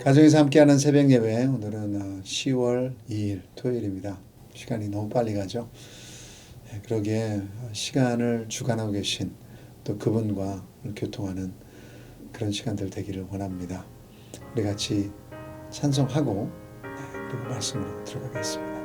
가정에서 함께하는 새벽 예배, 오늘은 10월 2일 토요일입니다. 시간이 너무 빨리 가죠. 그러기에 시간을 주관하고 계신 또 그분과 교통하는 그런 시간들 되기를 원합니다. 우리 같이 찬송하고 그리고 말씀으로 들어가겠습니다.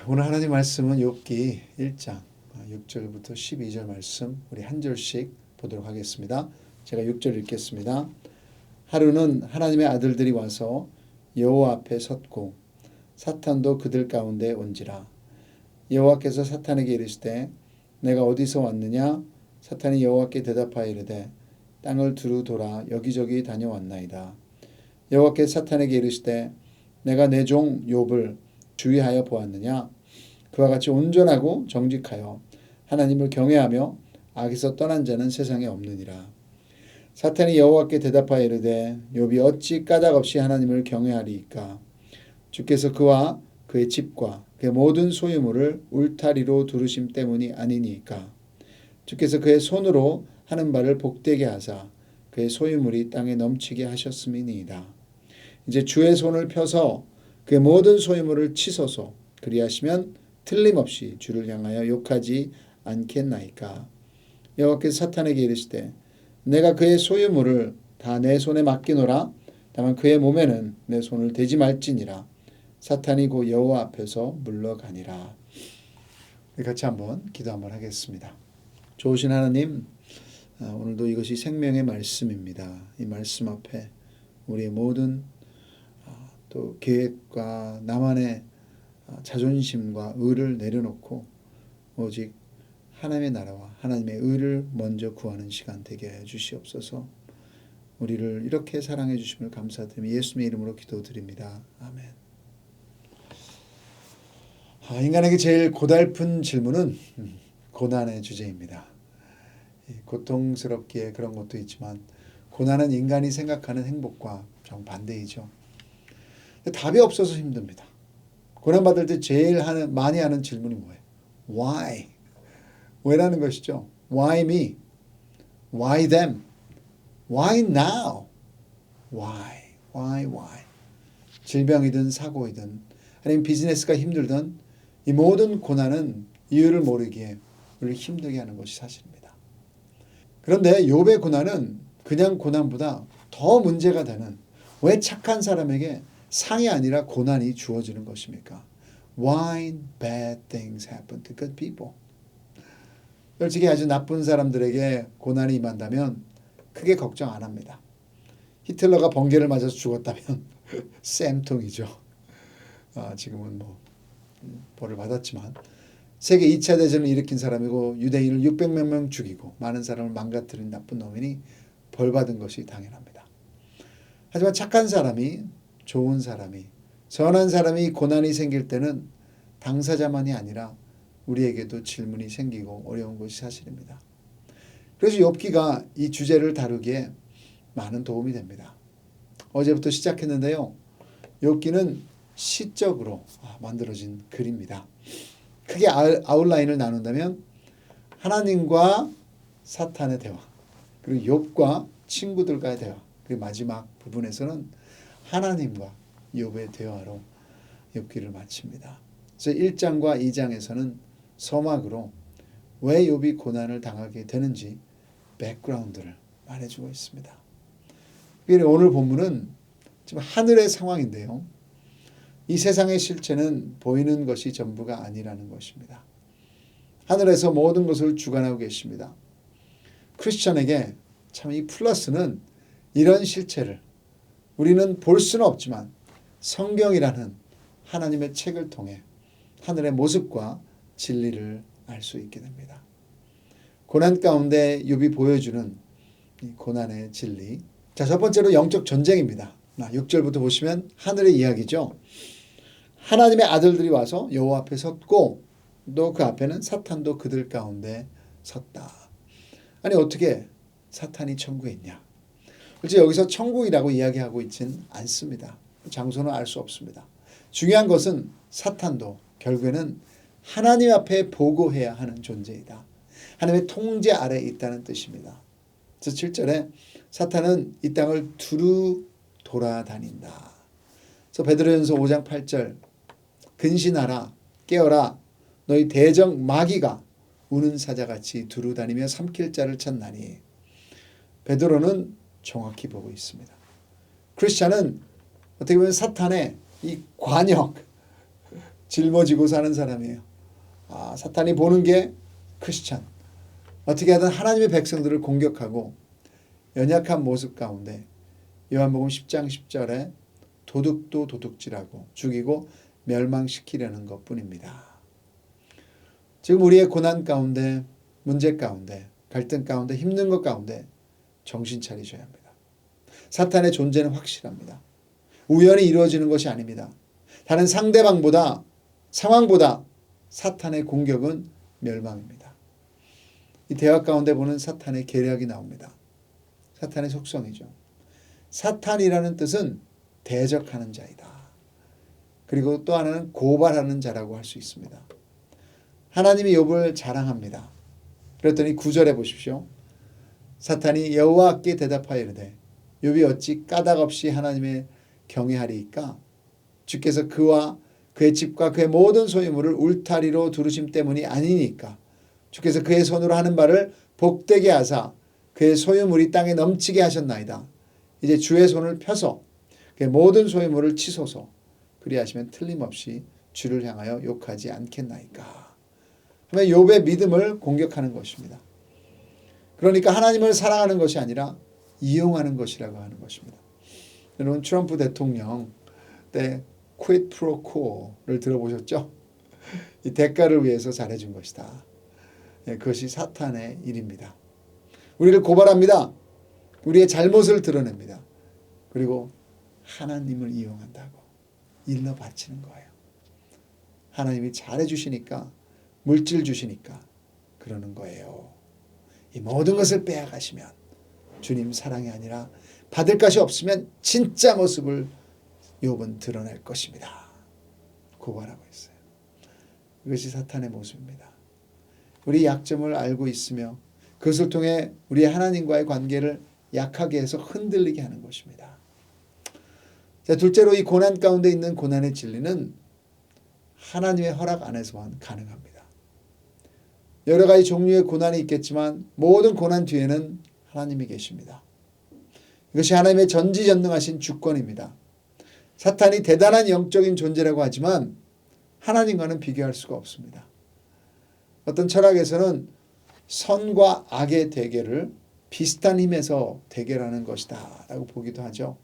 오늘 하나님 말씀은 욥기 1장 6절부터 12절 말씀 우리 한 절씩 보도록 하겠습니다. 제가 6절 읽겠습니다. 하루는 하나님의 아들들이 와서 여호와 앞에 섰고 사탄도 그들 가운데 온지라. 여호와께서 사탄에게 이르시되 내가 어디서 왔느냐? 사탄이 여호와께 대답하여 이르되 땅을 두루 돌아 여기저기 다녀왔나이다. 여호와께서 사탄에게 이르시되 내가 내 종 욥을 주의하여 보았느냐? 그와 같이 온전하고 정직하여 하나님을 경외하며 악에서 떠난 자는 세상에 없느니라. 사탄이 여호와께 대답하여 이르되 욥이 어찌 까닭없이 하나님을 경외하리이까? 주께서 그와 그의 집과 그의 모든 소유물을 울타리로 두르심 때문이 아니니까? 주께서 그의 손으로 하는 바를 복되게 하사 그의 소유물이 땅에 넘치게 하셨음이니이다. 이제 주의 손을 펴서 그의 모든 소유물을 치소서. 그리하시면 틀림없이 주를 향하여 욕하지 않겠나이까? 여호와께서 사탄에게 이르시되 내가 그의 소유물을 다 내 손에 맡기노라. 다만 그의 몸에는 내 손을 대지 말지니라. 사탄이 곧 여호와 앞에서 물러가니라. 같이 한번 기도 한번 하겠습니다. 좋으신 하나님, 오늘도 이것이 생명의 말씀입니다. 이 말씀 앞에 우리의 모든 또 계획과 나만의 자존심과 의를 내려놓고 오직 하나님의 나라와 하나님의 의를 먼저 구하는 시간 되게 해 주시옵소서. 우리를 이렇게 사랑해 주심을 감사드리며 예수님의 이름으로 기도드립니다. 아멘. 인간에게 제일 고달픈 질문은 고난의 주제입니다. 고통스럽기에 그런 것도 있지만 고난은 인간이 생각하는 행복과 정반대이죠. 답이 없어서 힘듭니다. 고난받을 때 제일 많이 하는 질문이 뭐예요? Why? 왜라는 것이죠. Why me? Why them? Why now? Why? 질병이든 사고이든 아니면 비즈니스가 힘들든 이 모든 고난은 이유를 모르기에 우리를 힘들게 하는 것이 사실입니다. 그런데 욥의 고난은 그냥 고난보다 더 문제가 되는, 왜 착한 사람에게 상이 아니라 고난이 주어지는 것입니까? Why bad things happen to good people? 솔직히 아주 나쁜 사람들에게 고난이 임한다면 크게 걱정 안 합니다. 히틀러가 번개를 맞아서 죽었다면 쌤통이죠. 지금은 뭐 벌을 받았지만 세계 2차 대전을 일으킨 사람이고 유대인을 600몇 명 죽이고 많은 사람을 망가뜨린 나쁜 놈이니 벌 받은 것이 당연합니다. 하지만 착한 사람이, 좋은 사람이, 선한 사람이 고난이 생길 때는 당사자만이 아니라 우리에게도 질문이 생기고 어려운 것이 사실입니다. 그래서 욥기가 이 주제를 다루기에 많은 도움이 됩니다. 어제부터 시작했는데요. 욥기는 시적으로 만들어진 글입니다. 크게 아웃라인을 나눈다면 하나님과 사탄의 대화, 그리고 욥과 친구들과의 대화, 그리고 마지막 부분에서는 하나님과 욥의 대화로 욥기를 마칩니다. 그래서 1장과 2장에서는 서막으로 왜 욥이 고난을 당하게 되는지 백그라운드를 말해주고 있습니다. 오늘 본문은 지금 하늘의 상황인데요. 이 세상의 실체는 보이는 것이 전부가 아니라는 것입니다. 하늘에서 모든 것을 주관하고 계십니다. 크리스천에게 참 이 플러스는 이런 실체를 우리는 볼 수는 없지만 성경이라는 하나님의 책을 통해 하늘의 모습과 진리를 알 수 있게 됩니다. 고난 가운데 욥이 보여주는 이 고난의 진리. 자, 첫 번째로 영적 전쟁입니다. 6절부터 보시면 하늘의 이야기죠. 하나님의 아들들이 와서 여호와 앞에 섰고 또 그 앞에는 사탄도 그들 가운데 섰다. 아니 어떻게 사탄이 천국에 있냐? 그렇지, 여기서 천국이라고 이야기하고 있진 않습니다. 장소는 알 수 없습니다. 중요한 것은 사탄도 결국에는 하나님 앞에 보고해야 하는 존재이다. 하나님의 통제 아래에 있다는 뜻입니다. 그래서 7절에 사탄은 이 땅을 두루 돌아다닌다. 그래서 베드로전서 5장 8절 근신하라 깨어라 너희 대적 마귀가 우는 사자같이 두루 다니며 삼킬 자를 찾나니. 베드로는 정확히 보고 있습니다. 크리스찬은 어떻게 보면 사탄의 이 관역 짊어지고 사는 사람이에요. 사탄이 보는 게 크리스찬. 어떻게 하든 하나님의 백성들을 공격하고 연약한 모습 가운데 요한복음 10장 10절에 도둑도 도둑질하고 죽이고 멸망시키려는 것뿐입니다. 지금 우리의 고난 가운데, 문제 가운데, 갈등 가운데, 힘든 것 가운데 정신 차리셔야 합니다. 사탄의 존재는 확실합니다. 우연히 이루어지는 것이 아닙니다. 다른 상대방보다, 상황보다 사탄의 공격은 멸망입니다. 이 대화 가운데 보는 사탄의 계략이 나옵니다. 사탄의 속성이죠. 사탄이라는 뜻은 대적하는 자이다. 그리고 또 하나는 고발하는 자라고 할 수 있습니다. 하나님이 욥을 자랑합니다. 그랬더니 9절에 보십시오. 사탄이 여호와께 대답하여 이르되 욥이 어찌 까닭 없이 하나님의 경외하리이까? 주께서 그와 그의 집과 그의 모든 소유물을 울타리로 두르심 때문이 아니니까. 주께서 그의 손으로 하는 바를 복되게 하사 그의 소유물이 땅에 넘치게 하셨나이다. 이제 주의 손을 펴서 그의 모든 소유물을 치소서. 그리하시면 틀림없이 주를 향하여 욕하지 않겠나이까. 하면 욥의 믿음을 공격하는 것입니다. 그러니까 하나님을 사랑하는 것이 아니라 이용하는 것이라고 하는 것입니다. 여러분 트럼프 대통령 때 quid pro quo를 들어보셨죠? 이 대가를 위해서 잘해준 것이다. 그것이 사탄의 일입니다. 우리를 고발합니다. 우리의 잘못을 드러냅니다. 그리고 하나님을 이용한다고 일러 바치는 거예요. 하나님이 잘해주시니까, 물질 주시니까 그러는 거예요. 이 모든 것을 빼앗가시면 주님 사랑이 아니라 받을 것이 없으면 진짜 모습을 욥은 드러낼 것입니다. 고발하고 있어요. 이것이 사탄의 모습입니다. 우리 약점을 알고 있으며 그것을 통해 우리 하나님과의 관계를 약하게 해서 흔들리게 하는 것입니다. 자, 둘째로 이 고난 가운데 있는 고난의 진리는 하나님의 허락 안에서만 가능합니다. 여러 가지 종류의 고난이 있겠지만 모든 고난 뒤에는 하나님이 계십니다. 이것이 하나님의 전지전능하신 주권입니다. 사탄이 대단한 영적인 존재라고 하지만 하나님과는 비교할 수가 없습니다. 어떤 철학에서는 선과 악의 대결을 비슷한 힘에서 대결하는 것이다 라고 보기도 하죠.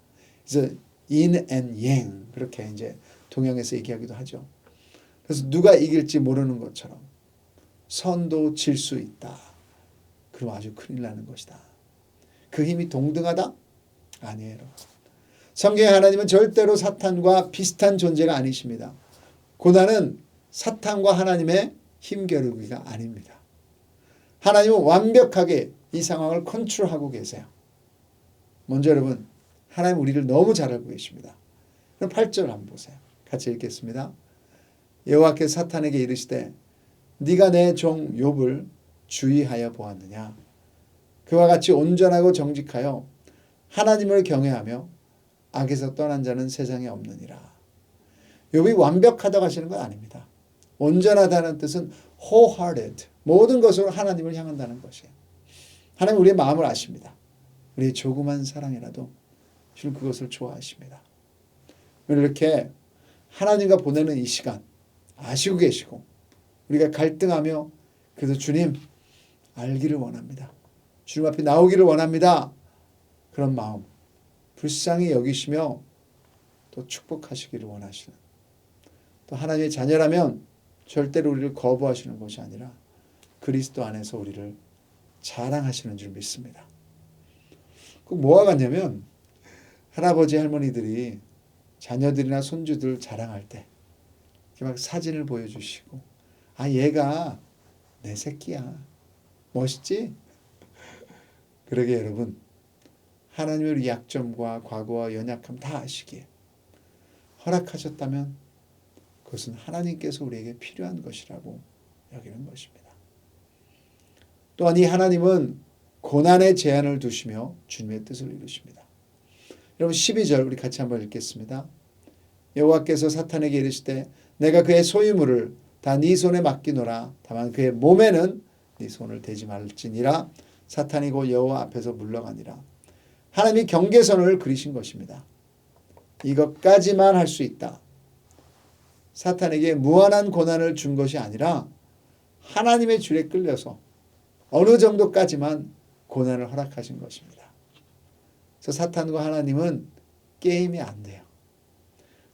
그래서 yin and yang 그렇게 이제 동양에서 얘기하기도 하죠. 그래서 누가 이길지 모르는 것처럼 선도 질 수 있다. 그럼 아주 큰일 나는 것이다. 그 힘이 동등하다? 아니에요. 성경의 하나님은 절대로 사탄과 비슷한 존재가 아니십니다. 고난은 사탄과 하나님의 힘겨루기가 아닙니다. 하나님은 완벽하게 이 상황을 컨트롤하고 계세요. 먼저 여러분, 하나님 우리를 너무 잘 알고 계십니다. 그럼 8절 한번 보세요. 같이 읽겠습니다. 여호와께서 사탄에게 이르시되 네가 내 종 욥을 주의하여 보았느냐. 그와 같이 온전하고 정직하여 하나님을 경외하며 악에서 떠난 자는 세상에 없느니라. 욥이 완벽하다고 하시는 건 아닙니다. 온전하다는 뜻은 wholehearted, 모든 것으로 하나님을 향한다는 것이에요. 하나님 우리의 마음을 아십니다. 우리의 조그만 사랑이라도 주는 그것을 좋아하십니다. 이렇게 하나님과 보내는 이 시간 아시고 계시고 우리가 갈등하며 그래서 주님 알기를 원합니다. 주님 앞에 나오기를 원합니다. 그런 마음 불쌍히 여기시며 또 축복하시기를 원하시는, 또 하나님의 자녀라면 절대로 우리를 거부하시는 것이 아니라 그리스도 안에서 우리를 자랑하시는 줄 믿습니다. 그 뭐가 같냐면 할아버지 할머니들이 자녀들이나 손주들 자랑할 때 막 사진을 보여주시고 아 얘가 내 새끼야 멋있지? 그러게 여러분 하나님의 우리 약점과 과거와 연약함 다 아시기에 허락하셨다면 그것은 하나님께서 우리에게 필요한 것이라고 여기는 것입니다. 또한 이 하나님은 고난의 제한을 두시며 주님의 뜻을 이루십니다. 여러분 12절 우리 같이 한번 읽겠습니다. 여호와께서 사탄에게 이르시되 내가 그의 소유물을 다 네 손에 맡기노라. 다만 그의 몸에는 네 손을 대지 말지니라. 사탄이 곧 여호와 앞에서 물러가니라. 하나님이 경계선을 그리신 것입니다. 이것까지만 할 수 있다. 사탄에게 무한한 고난을 준 것이 아니라 하나님의 줄에 끌려서 어느 정도까지만 고난을 허락하신 것입니다. 그래서 사탄과 하나님은 게임이 안 돼요.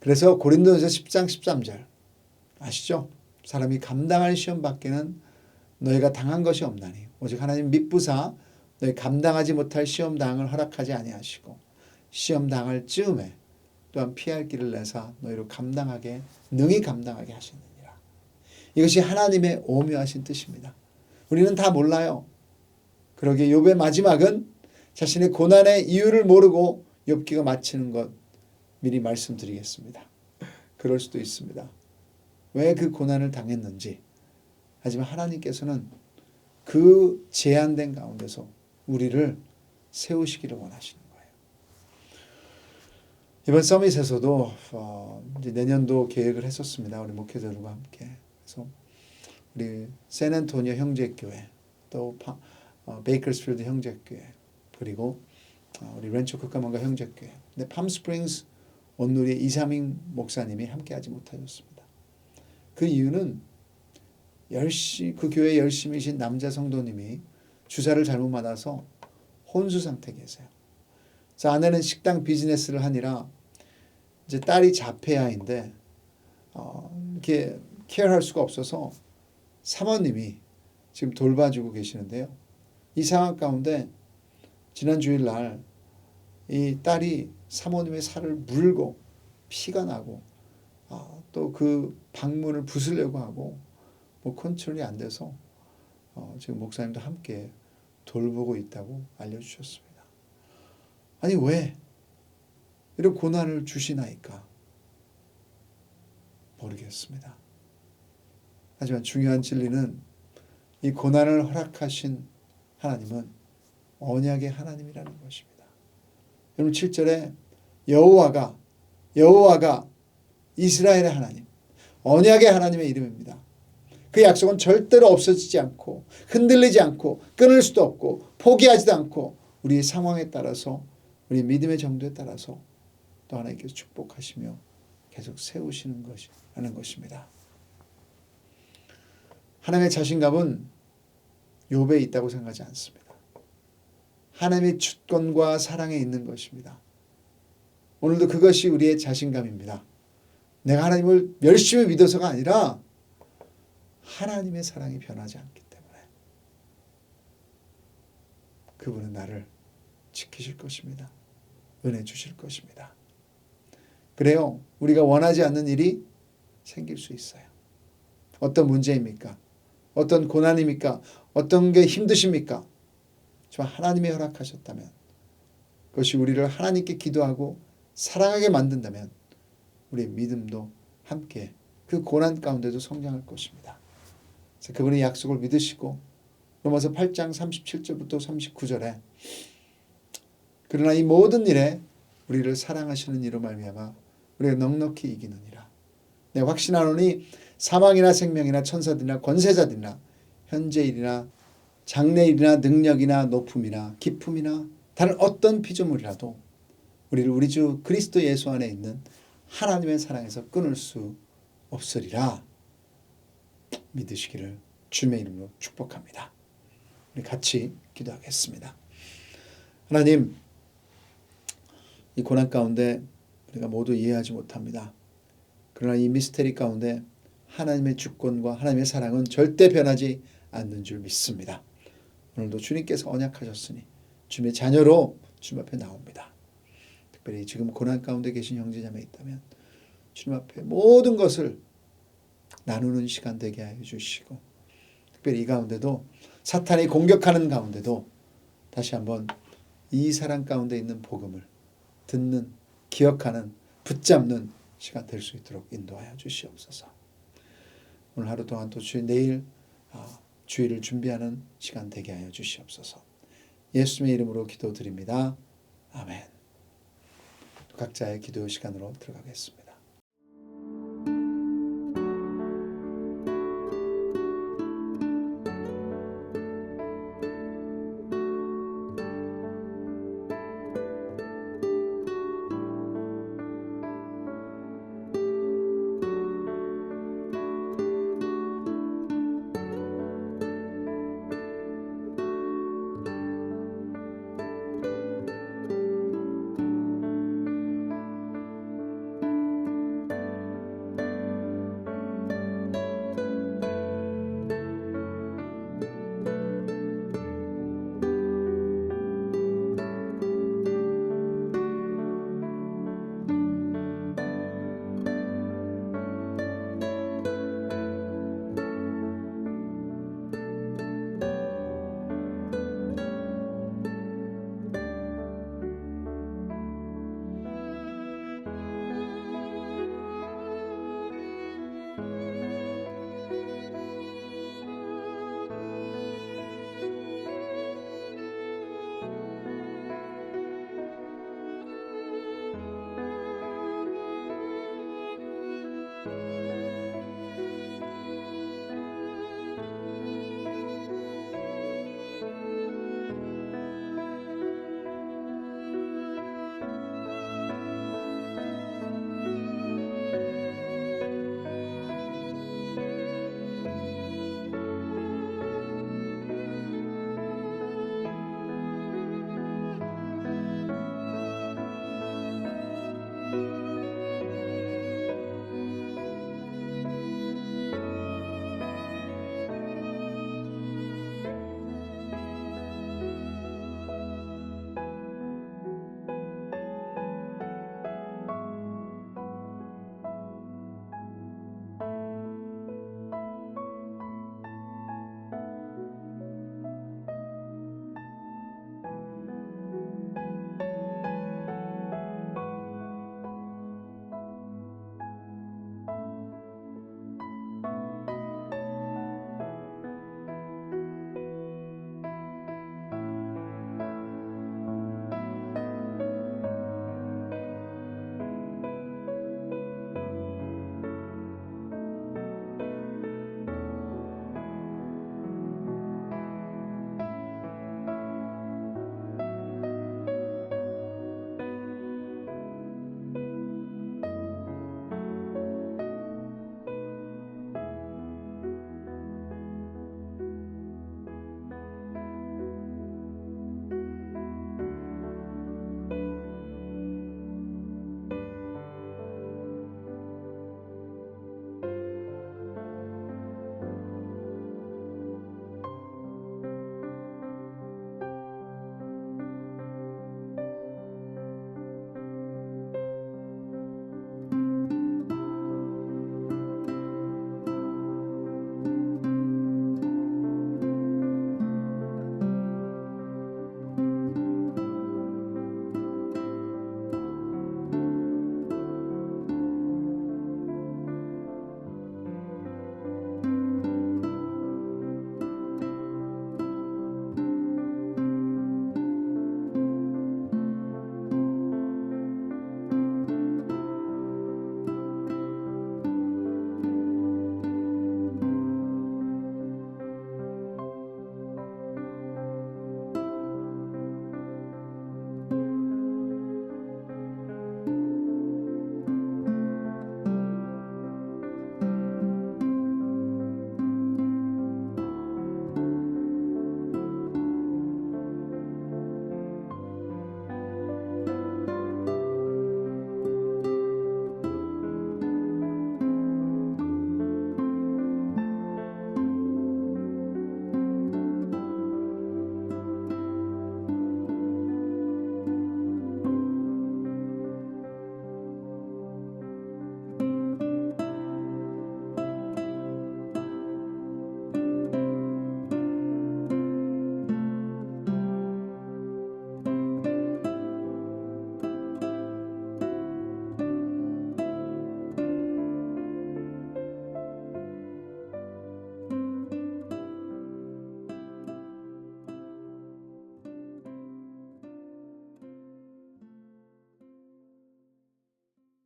그래서 고린도전서 10장 13절 아시죠? 사람이 감당할 시험 밖에는 너희가 당한 것이 없나니 오직 하나님 미쁘사 너희 감당하지 못할 시험 당을 허락하지 아니하시고 시험 당할 즈음에 또한 피할 길을 내사 너희로 감당하게 능히 감당하게 하시느니라. 이것이 하나님의 오묘하신 뜻입니다. 우리는 다 몰라요. 그러기에 욥의 마지막은 자신의 고난의 이유를 모르고 욥기가 마치는 것 미리 말씀드리겠습니다. 그럴 수도 있습니다. 왜 그 고난을 당했는지. 하지만 하나님께서는 그 제한된 가운데서 우리를 세우시기를 원하시는 거예요. 이번 서밋에서도 이제 내년도 계획을 했었습니다. 우리 목회자들과 함께. 그래서 우리 샌안토니오 형제교회, 또 베이커스필드 형제교회, 그리고 우리 렌초 크카만가 형제교회. 근데 팜스프링스 온누리의 이삼인 목사님이 함께하지 못하셨습니다. 그 이유는 그 교회에 열심히신 남자 성도님이 주사를 잘못 맞아서 혼수 상태에 계세요. 그래서 아내는 식당 비즈니스를 하니라 이제 딸이 자폐아인데 이렇게 케어할 수가 없어서 사모님이 지금 돌봐주고 계시는데요. 이 상황 가운데 지난 주일날 이 딸이 사모님의 살을 물고 피가 나고 또 그 방문을 부수려고 하고 뭐 컨트롤이 안 돼서 지금 목사님도 함께 돌보고 있다고 알려주셨습니다. 아니 왜 이런 고난을 주시나이까 모르겠습니다. 하지만 중요한 진리는 이 고난을 허락하신 하나님은 언약의 하나님이라는 것입니다. 여러분 7절에 여호와가 이스라엘의 하나님, 언약의 하나님의 이름입니다. 그 약속은 절대로 없어지지 않고 흔들리지 않고 끊을 수도 없고 포기하지도 않고 우리의 상황에 따라서 우리 믿음의 정도에 따라서 또 하나님께서 축복하시며 계속 세우시는 것이라는 것입니다. 하나님의 자신감은 욥에 있다고 생각하지 않습니다. 하나님의 주권과 사랑에 있는 것입니다. 오늘도 그것이 우리의 자신감입니다. 내가 하나님을 열심히 믿어서가 아니라 하나님의 사랑이 변하지 않기 때문에 그분은 나를 지키실 것입니다. 은혜 주실 것입니다. 그래요. 우리가 원하지 않는 일이 생길 수 있어요. 어떤 문제입니까? 어떤 고난입니까? 어떤 게 힘드십니까? 정말 하나님이 허락하셨다면 그것이 우리를 하나님께 기도하고 사랑하게 만든다면 우리의 믿음도 함께 그 고난 가운데도 성장할 것입니다. 그래서 그분의 약속을 믿으시고 로마서 8장 37절부터 39절에 그러나 이 모든 일에 우리를 사랑하시는 이로 말미암아 우리가 넉넉히 이기느니라. 내가 확신하노니 사망이나 생명이나 천사들이나 권세자들이나 현재일이나 장래일이나 능력이나 높음이나 깊음이나 다른 어떤 피조물이라도 우리를 우리 주 그리스도 예수 안에 있는 하나님의 사랑에서 끊을 수 없으리라. 믿으시기를 주님의 이름으로 축복합니다. 우리 같이 기도하겠습니다. 하나님, 이 고난 가운데 우리가 모두 이해하지 못합니다. 그러나 이 미스테리 가운데 하나님의 주권과 하나님의 사랑은 절대 변하지 않는 줄 믿습니다. 오늘도 주님께서 언약하셨으니 주님의 자녀로 주님 앞에 나옵니다. 특별히 지금 고난 가운데 계신 형제자매 있다면 주님 앞에 모든 것을 나누는 시간 되게 하여 주시고 특별히 이 가운데도 사탄이 공격하는 가운데도 다시 한번 이 사랑 가운데 있는 복음을 듣는, 기억하는, 붙잡는 시간 될 수 있도록 인도하여 주시옵소서. 오늘 하루 동안 또 내일 주일을 준비하는 시간 되게 하여 주시옵소서. 예수님의 이름으로 기도드립니다. 아멘. 각자의 기도 시간으로 들어가겠습니다.